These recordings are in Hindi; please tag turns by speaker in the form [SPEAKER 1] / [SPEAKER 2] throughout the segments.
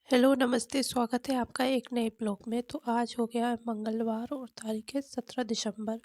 [SPEAKER 1] हेलो, नमस्ते, स्वागत है आपका एक नए ब्लॉग में। तो आज हो गया है मंगलवार और तारीख है 17 दिसंबर।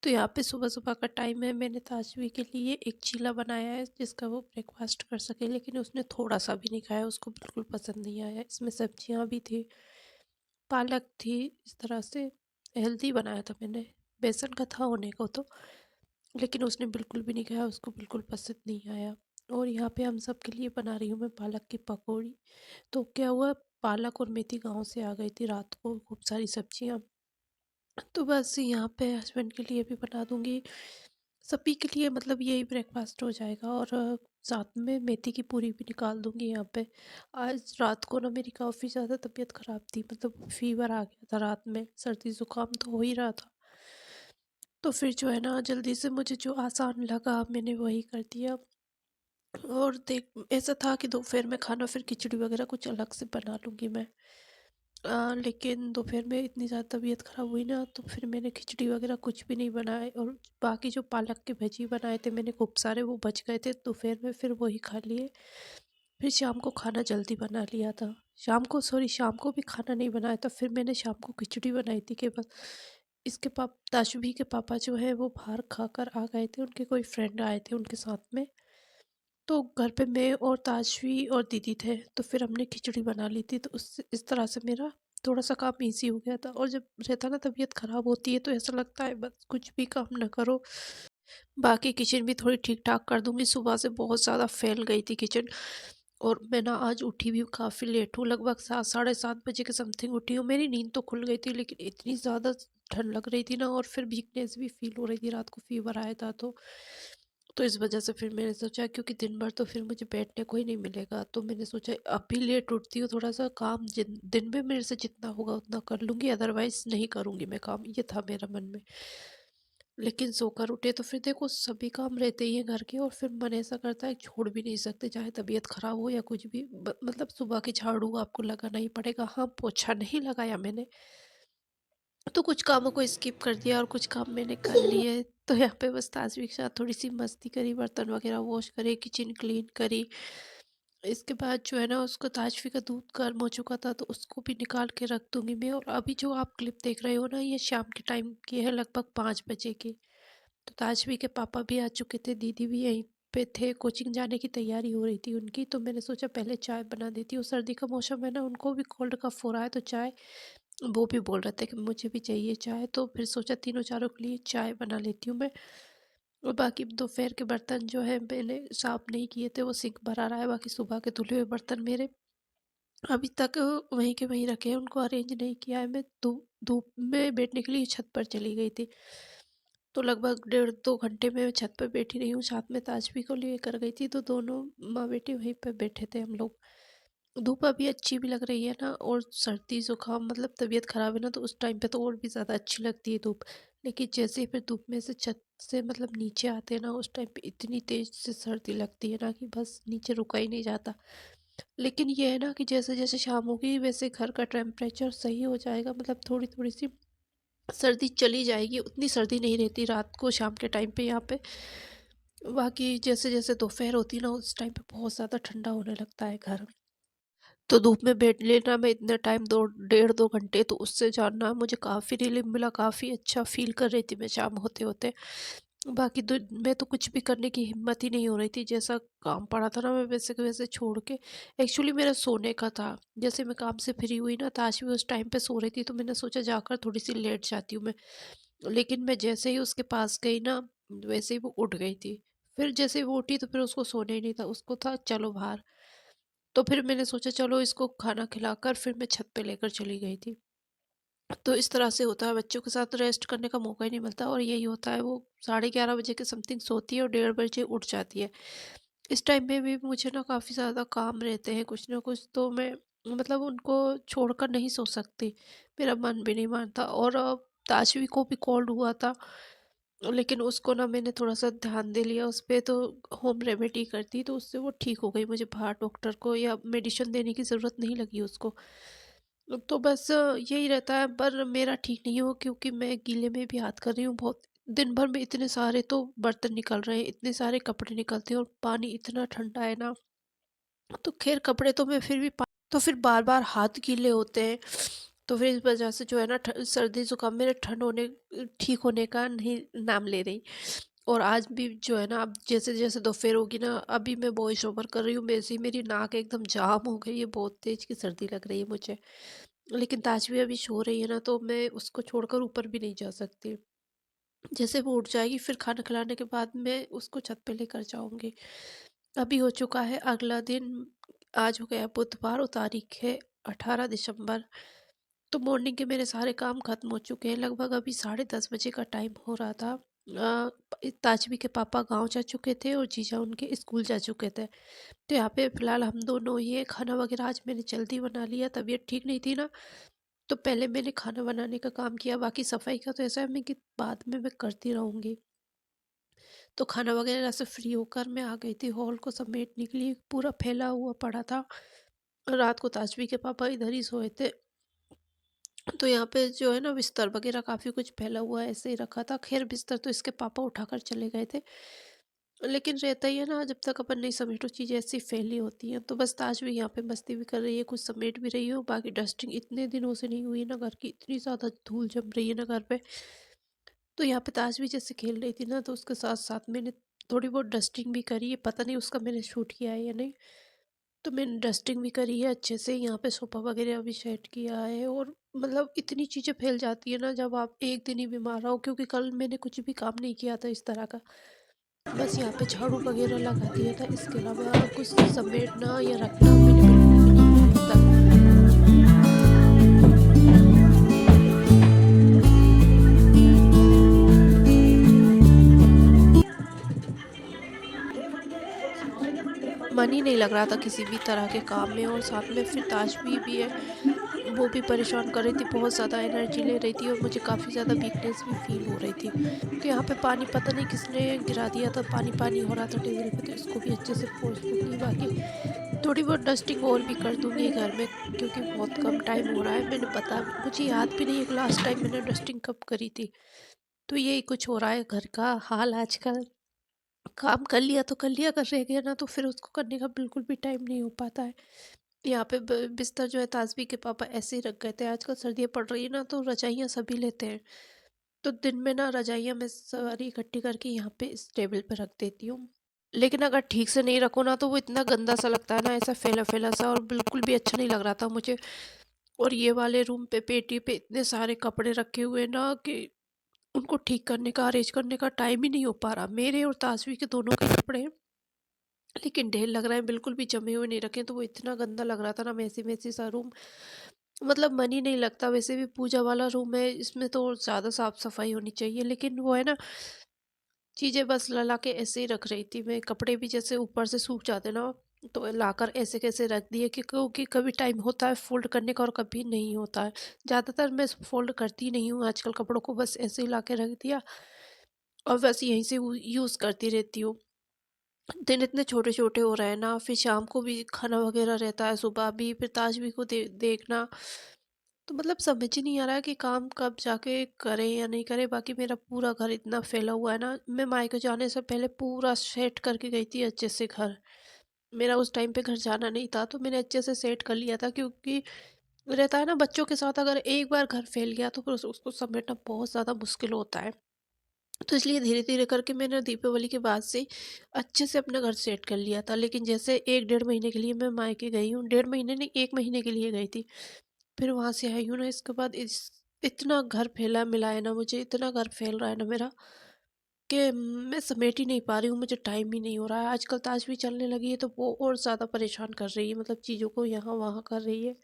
[SPEAKER 1] तो यहाँ पे सुबह-सुबह का टाइम है। मैंने ताजवी के लिए एक चीला बनाया है जिसका वो ब्रेकफ़ास्ट कर सके, लेकिन उसने थोड़ा-सा भी नहीं खाया, उसको बिल्कुल पसंद नहीं आया। इसमें सब्जियाँ भी थी, पालक थी, इस तरह से हेल्दी बनाया था मैंने। बेसन का था होने को तो, लेकिन उसने बिल्कुल भी नहीं खाया, उसको बिल्कुल पसंद नहीं आया। और यहाँ पे हम सब के लिए बना रही हूँ मैं पालक की पकौड़ी। तो क्या हुआ, पालक और मेथी गाँव से आ गई थी रात को, खूब सारी सब्जियाँ। तो बस यहाँ पे हस्बैंड के लिए भी बना दूँगी, सभी के लिए, मतलब यही ब्रेकफ़ास्ट हो जाएगा। और साथ में मेथी की पूरी भी निकाल दूँगी यहाँ पे। आज रात को ना मेरी काफ़ी ज़्यादा तबीयत ख़राब थी, मतलब फ़ीवर आ गया था रात में, सर्दी-ज़ुकाम तो हो ही रहा था। तो फिर जो है ना, जल्दी से मुझे जो आसान लगा मैंने वही कर दिया। और देख, ऐसा था कि दोपहर में खाना फिर खिचड़ी वगैरह कुछ अलग से बना लूँगी मैं। लेकिन दोपहर में इतनी ज़्यादा तबीयत ख़राब हुई ना, तो फिर मैंने खिचड़ी वगैरह कुछ भी नहीं बनाए। और बाकी जो पालक के भजी बनाए थे मैंने खूब सारे, वो बच गए थे दोपहर में, फिर वही खा लिए। फिर शाम को खाना जल्दी बना लिया था। शाम को भी खाना नहीं बनाया था, फिर मैंने शाम को खिचड़ी बनाई थी कि बस। इसके ताशुभी के पापा जो है वो बाहर खाकर आ गए थे, उनके कोई फ्रेंड आए थे उनके साथ में। तो घर पे मैं और ताशवी और दीदी थे, तो फिर हमने खिचड़ी बना ली थी। तो उससे इस तरह से मेरा थोड़ा-सा काम ईज़ी हो गया था। और जब रहता है ना, तबीयत ख़राब होती है, तो ऐसा लगता है बस कुछ भी काम ना करो। बाकी किचन भी थोड़ी ठीक-ठाक कर दूँगी। सुबह से बहुत ज़्यादा फैल गई थी किचन। और मैं ना आज उठी भी काफ़ी लेट हूँ, लगभग 7 साढ़े 7 बजे के समथिंग उठी हूँ। मेरी नींद तो खुल गई थी, लेकिन इतनी ज़्यादा ठंड लग रही थी ना, और फिर वीकनेस भी फ़ील हो रही थी, रात को फ़ीवर आया था तो इस वजह से फिर मैंने सोचा, क्योंकि दिन भर तो फिर मुझे बैठने को ही नहीं मिलेगा, तो मैंने सोचा अभी लेट उठती हूँ, थोड़ा-सा काम जिन दिन में मेरे से जितना होगा उतना कर लूँगी, अदरवाइज़ नहीं करूँगी मैं काम, ये था मेरा मन में। लेकिन सोकर उठे तो फिर देखो, सभी काम रहते ही हैं घर के, और फिर मन ऐसा करता है छोड़ भी नहीं सकते, चाहे तबीयत खराब हो या कुछ भी। मतलब सुबह की झाड़ू आपको लगाना ही पड़ेगा। हाँ, पोछा नहीं लगाया मैंने, तो कुछ कामों को स्किप कर दिया और कुछ काम मैंने कर लिए। तो यहाँ पे बस ताजवी के साथ थोड़ी सी मस्ती करी, बर्तन वगैरह वॉश करे, किचन क्लीन करी। इसके बाद जो है ना, उसको, ताजवी का दूध गर्म हो चुका था, तो उसको भी निकाल के रख दूंगी मैं। और अभी जो आप क्लिप देख रहे हो ना, ये शाम के टाइम की है, लगभग 5 बजे की। तो ताजवी के पापा भी आ चुके थे, दीदी भी यहीं पे थे, कोचिंग जाने की तैयारी हो रही थी उनकी। तो मैंने सोचा पहले चाय बना देती हूँ, सर्दी का मौसम है ना, उनको भी कोल्ड कफ हो रहा है, तो चाय, वो भी बोल रहे थे कि मुझे भी चाहिए चाय। तो फिर सोचा तीनों चारों के लिए चाय बना लेती हूँ मैं। और बाकी दोपहर के बर्तन जो है मैंने साफ नहीं किए थे, वो सिंक भरा रहा है। बाकी सुबह के धुले हुए बर्तन मेरे अभी तक वहीं के वहीं रखे हैं, उनको अरेंज नहीं किया है। मैं धूप धूप में बैठने के लिए छत पर चली गई थी, तो लगभग 1.5 2 घंटे में छत पर बैठी रही हूँ। साथ में ताजवी को लेकर गई थी, तो दोनों माँ बेटी वहीं पर बैठे थे हम लोग। धूप अभी अच्छी भी लग रही है ना, और सर्दी जुकाम, मतलब तबीयत खराब है ना, तो उस टाइम पे तो और भी ज़्यादा अच्छी लगती है धूप। लेकिन जैसे ही फिर धूप में से छत से, मतलब नीचे आते हैं ना, उस टाइम पे इतनी तेज से सर्दी लगती है ना कि बस नीचे रुका ही नहीं जाता। लेकिन ये है ना कि जैसे जैसे शाम होगी, वैसे घर का टेम्परेचर सही हो जाएगा, मतलब थोड़ी थोड़ी सी सर्दी चली जाएगी, उतनी सर्दी नहीं रहती रात को शाम के टाइम पे यहाँ पे। बाकी जैसे जैसे दोपहर होती है ना, उस टाइम पे बहुत ज़्यादा ठंडा होने लगता है घर। तो धूप में बैठ लेना मैं इतने टाइम, 2 1.5 2 घंटे, तो उससे जानना मुझे काफ़ी रिलीफ मिला, काफ़ी अच्छा फील कर रही थी मैं शाम होते होते। बाकी मैं तो कुछ भी करने की हिम्मत ही नहीं हो रही थी। जैसा काम पड़ा था ना, मैं वैसे के वैसे छोड़ के, एक्चुअली मेरा सोने का था। जैसे मैं काम से फ्री हुई ना, ताश भी उस टाइम पे सो रही थी, तो मैंने सोचा जाकर थोड़ी सी लेट जाती हूँ मैं। लेकिन मैं जैसे ही उसके पास गई ना, वैसे ही वो उठ गई थी। फिर जैसे ही वो उठी, तो फिर उसको सोने ही नहीं था, उसको था चलो बाहर। तो फिर मैंने सोचा चलो इसको खाना खिलाकर फिर मैं छत पे लेकर चली गई थी। तो इस तरह से होता है, बच्चों के साथ रेस्ट करने का मौका ही नहीं मिलता। और यही होता है, वो 11:30 बजे के समथिंग सोती है और 1:30 बजे उठ जाती है। इस टाइम में भी मुझे ना काफ़ी ज़्यादा काम रहते हैं कुछ ना कुछ, तो मैं, मतलब उनको छोड़कर नहीं सो सकती, मेरा मन भी नहीं मानता। और ताशवी को भी कोल्ड हुआ था, लेकिन उसको ना मैंने थोड़ा-सा ध्यान दे लिया उस पे, तो होम रेमेडी कर दी, तो उससे वो ठीक हो गई। मुझे बाहर डॉक्टर को या मेडिसिन देने की ज़रूरत नहीं लगी उसको। तो बस यही रहता है, पर मेरा ठीक नहीं हो, क्योंकि मैं गीले में भी हाथ कर रही हूँ बहुत। दिन भर में इतने सारे तो बर्तन निकल रहे हैं, इतने सारे कपड़े निकलते हैं, और पानी इतना ठंडा है ना, तो ख़ैर कपड़े तो मैं फिर भी तो फिर बार-बार हाथ गीले होते हैं, तो फिर इस वजह से जो है ना सर्दी ज़ुकाम मेरे ठंड होने ठीक होने का नहीं नाम ले रही। और आज भी जो है ना, अब जैसे-जैसे दोपहर होगी ना, अभी मैं वॉइस ओवर कर रही हूँ, वैसे ही मेरी नाक एकदम जाम हो गई है, बहुत तेज़ की सर्दी लग रही है मुझे। लेकिन ताजवी अभी सो रही है ना, तो मैं उसको छोड़कर ऊपर भी नहीं जा सकती। जैसे वो उठ जाएगी फिर खाना खिलाने के बाद मैं उसको छत पे लेकर जाऊँगी। अभी हो चुका है अगला दिन, आज हो गया बुधवार और तारीख है 18 दिसंबर। तो मॉर्निंग के मेरे सारे काम खत्म हो चुके हैं, लगभग अभी 10:30 बजे का टाइम हो रहा था। ताजवी के पापा गाँव जा चुके थे और जीजा उनके स्कूल जा चुके थे। तो यहाँ पे फ़िलहाल हम दोनों ही हैं। खाना वगैरह आज मैंने जल्दी बना लिया, तबीयत ठीक नहीं थी ना, तो पहले मैंने खाना बनाने का काम किया, बाकी सफाई का तो ऐसा है मैं कि बाद में मैं करती रहूँगी। तो खाना वगैरह से फ्री होकर मैं आ गई थी हॉल को समेटने के लिए, पूरा फैला हुआ पड़ा था। रात को ताजवी के पापा इधर ही सोए थे, तो यहाँ पे जो है ना बिस्तर वगैरह काफ़ी कुछ फैला हुआ ऐसे ही रखा था। खैर बिस्तर तो इसके पापा उठाकर चले गए थे, लेकिन रहता ही है ना, जब तक अपन नहीं समेटो चीज़ें ऐसी फैली होती हैं। तो बस ताज भी यहाँ पे मस्ती भी कर रही है, कुछ समेट भी रही हो, बाकी डस्टिंग इतने दिनों से नहीं हुई ना घर की, इतनी ज़्यादा धूल जम रही है ना घर पे। तो यहाँ पे ताज भी जैसे खेल रही थी ना, तो उसके साथ साथ मैंने थोड़ी बहुत डस्टिंग भी करी है, पता नहीं उसका मैंने शूट किया है या नहीं। तो मैंने डस्टिंग भी करी है अच्छे से, यहाँ पे सोफ़ा वगैरह भी सेट किया है। और मतलब इतनी चीज़ें फैल जाती है ना जब आप एक दिन ही बीमार रहो, क्योंकि कल मैंने कुछ भी काम नहीं किया था इस तरह का। बस यहाँ पे झाड़ू वगैरह लगा दिया था, इसके अलावा कुछ समेटना या रखना मैंने बिल्कुल भी नहीं किया अब तक। मन ही नहीं लग रहा था किसी भी तरह के काम में, और साथ में फिर ताजवी भी है, वो भी परेशान कर रही थी, बहुत ज़्यादा एनर्जी ले रही थी और मुझे काफ़ी ज़्यादा वीकनेस भी फील हो रही थी। तो यहाँ पे पानी पता नहीं किसने गिरा दिया था, पानी पानी हो रहा था टेबल पे, तो इसको भी अच्छे से पोंछ दूंगी। बाकी थोड़ी बहुत डस्टिंग और भी कर दूंगी घर में, क्योंकि बहुत कम टाइम हो रहा है। मैंने पता मुझे याद भी नहीं है कि लास्ट टाइम मैंने डस्टिंग कब करी थी। तो यही कुछ हो रहा है घर का हाल आजकल। काम कर लिया तो कर लिया, अगर रह गया ना तो फिर उसको करने का बिल्कुल भी टाइम नहीं हो पाता है। यहाँ पे बिस्तर जो है ताजवी के पापा ऐसे ही रख गए थे, आजकल सर्दियाँ पड़ रही है ना, तो रजाइयाँ सभी लेते हैं। तो दिन में ना रजाइयाँ मैं सारी इकट्ठी करके यहाँ पे इस टेबल पे रख देती हूँ। लेकिन अगर ठीक से नहीं रखो ना, तो वो इतना गंदा सा लगता है ना, ऐसा फैला फैला सा, और बिल्कुल भी अच्छा नहीं लग रहा था मुझे। और ये वाले रूम पे पेटी पे इतने सारे कपड़े रखे हुए ना कि उनको ठीक करने का, अरेंज करने का टाइम ही नहीं हो पा रहा, मेरे और ताजवी के दोनों के कपड़े हैं। लेकिन ढेर लग रहा है, बिल्कुल भी जमे हुए नहीं रखे, तो वो इतना गंदा लग रहा था ना, मैसी मैसी सा रूम, मतलब मन ही नहीं लगता। वैसे भी पूजा वाला रूम है, इसमें तो ज़्यादा साफ सफाई होनी चाहिए, लेकिन वो है ना, चीज़ें बस ला ला के ऐसे ही रख रही थी मैं। कपड़े भी जैसे ऊपर से सूख जाते ना, तो लाकर ऐसे कैसे रख दिए, क्योंकि कभी टाइम होता है फोल्ड करने का और कभी नहीं होता है। ज़्यादातर मैं फोल्ड करती नहीं हूँ आजकल कपड़ों को, बस ऐसे ही ला के रख दिया और बस यहीं से यूज़ करती रहती हूँ। दिन इतने छोटे छोटे हो रहे हैं ना, फिर शाम को भी खाना वगैरह रहता है, सुबह भी, फिर ताजवी को देखना, तो मतलब समझ ही नहीं आ रहा है कि काम कब जाके करें या नहीं करें। बाकी मेरा पूरा घर इतना फैला हुआ है ना, मैं मायके जाने से पहले पूरा सेट करके गई थी अच्छे से घर। मेरा उस टाइम पे घर जाना नहीं था, तो मैंने अच्छे से सेट कर लिया था, क्योंकि रहता है ना बच्चों के साथ, अगर एक बार घर फैल गया तो फिर उसको समेटना बहुत ज़्यादा मुश्किल होता है। तो इसलिए धीरे धीरे करके मैंने दीपावली के बाद से अच्छे से अपना घर सेट कर लिया था। लेकिन जैसे एक डेढ़ महीने के लिए मैं मायके गई हूँ, डेढ़ महीने नहीं, एक महीने के लिए गई थी, फिर वहाँ से आई हूँ ना, इसके बाद इस इतना घर फैला मिला है ना, मुझे इतना घर फैल रहा है ना मेरा, कि मैं समेट ही नहीं पा रही हूँ, मुझे टाइम ही नहीं हो रहा है। आजकल ताश भी चलने लगी है, तो वो और ज़्यादा परेशान कर रही है, मतलब चीज़ों को यहाँ वहाँ कर रही है।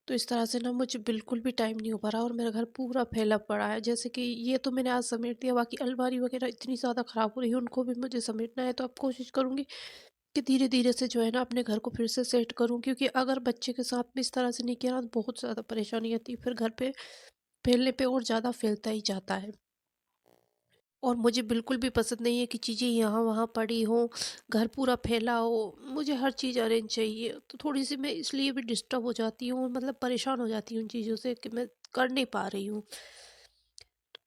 [SPEAKER 1] तो इस तरह से ना मुझे बिल्कुल भी टाइम नहीं हो पा रहा, और मेरा घर पूरा फैला पड़ा है। जैसे कि ये तो मैंने आज समेट दिया, बाकी अलमारी वगैरह इतनी ज़्यादा ख़राब हो रही है, उनको भी मुझे समेटना है। तो अब कोशिश करूँगी कि धीरे धीरे से जो है ना अपने घर को फिर से सेट करूँ, क्योंकि अगर बच्चे के साथ भी इस तरह से नहीं किया ना, तो बहुत ज़्यादा परेशानी आती है, फिर घर पे फैलने पे और ज़्यादा फैलता ही जाता है। और मुझे बिल्कुल भी पसंद नहीं है कि चीज़ें यहाँ वहाँ पड़ी हों, घर पूरा फैला हो, मुझे हर चीज़ अरेंज चाहिए। तो थोड़ी सी मैं इसलिए भी डिस्टर्ब हो जाती हूँ, मतलब परेशान हो जाती हूँ उन चीज़ों से कि मैं कर नहीं पा रही हूँ।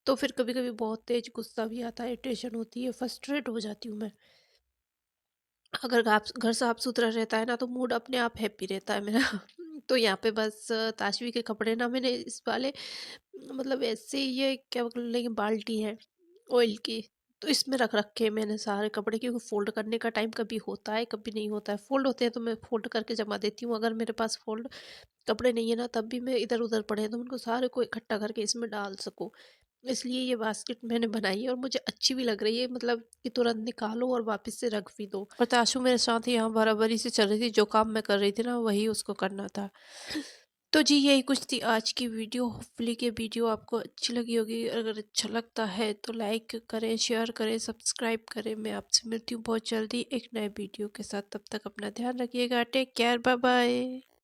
[SPEAKER 1] तो फिर कभी कभी बहुत तेज गुस्सा भी आता है, टेंशन होती है, फ्रस्ट्रेट हो जाती हूँ मैं। अगर गाप घर साफ-सुथरा रहता है ना तो मूड अपने आप हैप्पी रहता है मेरा। तो यहाँ पे बस ताशवी के कपड़े ना मैंने इस वाले मतलब ऐसे ये क्या बोलेंगे बाल्टी है ऑयल की, तो इसमें रख रखे हैं मैंने सारे कपड़े, क्योंकि फ़ोल्ड करने का टाइम कभी होता है, कभी नहीं होता है। फ़ोल्ड होते हैं तो मैं फ़ोल्ड करके जमा देती हूँ, अगर मेरे पास फ़ोल्ड कपड़े नहीं है ना तब भी मैं इधर-उधर पड़े हैं तो उनको सारे को इकट्ठा करके इसमें डाल सकूँ। इसलिए ये बास्केट मैंने बनाई है और मुझे अच्छी भी लग रही है, मतलब कि तुरंत निकालो और वापस से रख भी दो। और ताशु मेरे साथ ही यहाँ बराबरी से चल रही थी, जो काम मैं कर रही थी ना वही उसको करना था। तो जी यही कुछ थी आज की वीडियो। होपफुली कि वीडियो आपको अच्छी लगी होगी। अगर अच्छा लगता है तो लाइक करें, शेयर करें, सब्सक्राइब करें। मैं आपसे मिलती हूँ बहुत जल्दी एक नए वीडियो के साथ। तब तक अपना ध्यान रखिएगा। Take care, bye bye.